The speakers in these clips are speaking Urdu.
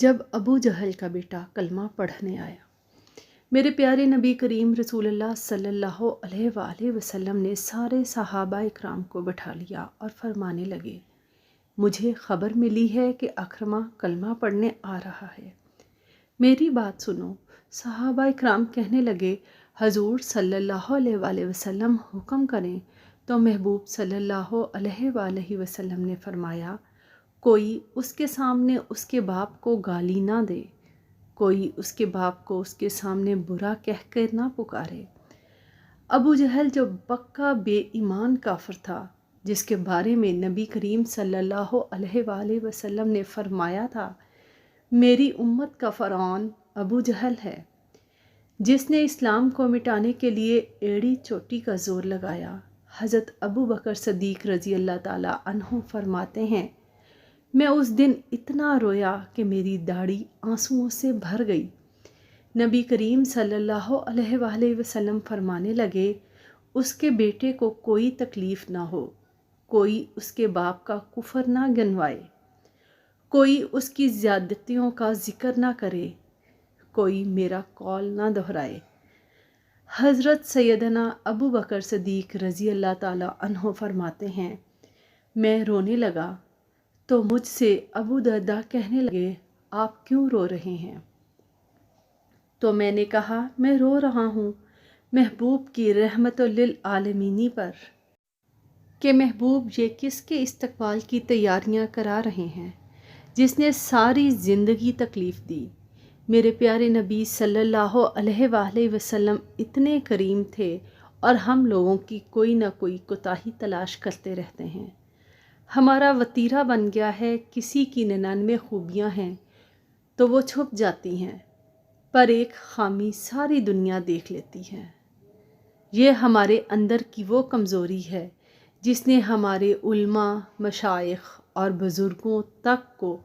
جب ابو جہل کا بیٹا کلمہ پڑھنے آیا، میرے پیارے نبی کریم رسول اللہ صلی اللہ علیہ وآلہ وسلم نے سارے صحابہ اکرام کو بٹھا لیا اور فرمانے لگے، مجھے خبر ملی ہے کہ اکرمہ کلمہ پڑھنے آ رہا ہے، میری بات سنو۔ صحابہ اکرام کہنے لگے، حضور صلی اللہ علیہ وآلہ وسلم حکم کریں۔ تو محبوب صلی اللہ علیہ وآلہ وسلم نے فرمایا، کوئی اس کے سامنے اس کے باپ کو گالی نہ دے، کوئی اس کے باپ کو اس کے سامنے برا کہہ کر نہ پکارے۔ ابو جہل جو پکا بے ایمان کافر تھا، جس کے بارے میں نبی کریم صلی اللہ علیہ وآلہ وسلم نے فرمایا تھا، میری امت کا فرعون ابو جہل ہے، جس نے اسلام کو مٹانے کے لیے ایڑی چوٹی کا زور لگایا۔ حضرت ابو بکر صدیق رضی اللہ تعالیٰ عنہ فرماتے ہیں، میں اس دن اتنا رویا کہ میری داڑھی آنسوؤں سے بھر گئی۔ نبی کریم صلی اللہ علیہ وآلہ وسلم فرمانے لگے، اس کے بیٹے کو کوئی تکلیف نہ ہو، کوئی اس کے باپ کا کفر نہ گنوائے، کوئی اس کی زیادتیوں کا ذکر نہ کرے، کوئی میرا قول نہ دہرائے۔ حضرت سیدنا ابو بکر صدیق رضی اللہ تعالیٰ عنہ فرماتے ہیں، میں رونے لگا تو مجھ سے ابو درداء کہنے لگے، آپ کیوں رو رہے ہیں؟ تو میں نے کہا، میں رو رہا ہوں محبوب کی رحمت للعالمینی پر، کہ محبوب یہ کس کے استقبال کی تیاریاں کرا رہے ہیں، جس نے ساری زندگی تکلیف دی۔ میرے پیارے نبی صلی اللہ علیہ وآلہ وسلم اتنے کریم تھے، اور ہم لوگوں کی کوئی نہ کوئی کوتاہی تلاش کرتے رہتے ہیں۔ ہمارا وتیرہ بن گیا ہے، کسی کی 99 خوبیاں ہیں تو وہ چھپ جاتی ہیں، پر ایک خامی ساری دنیا دیکھ لیتی ہے۔ یہ ہمارے اندر کی وہ کمزوری ہے جس نے ہمارے علماء، مشائخ اور بزرگوں تک کو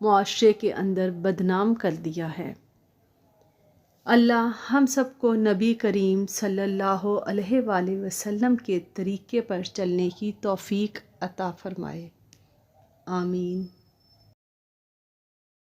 معاشرے کے اندر بدنام کر دیا ہے۔ اللہ ہم سب کو نبی کریم صلی اللہ علیہ وآلہ وسلم کے طریقے پر چلنے کی توفیق عطا فرمائے، آمین۔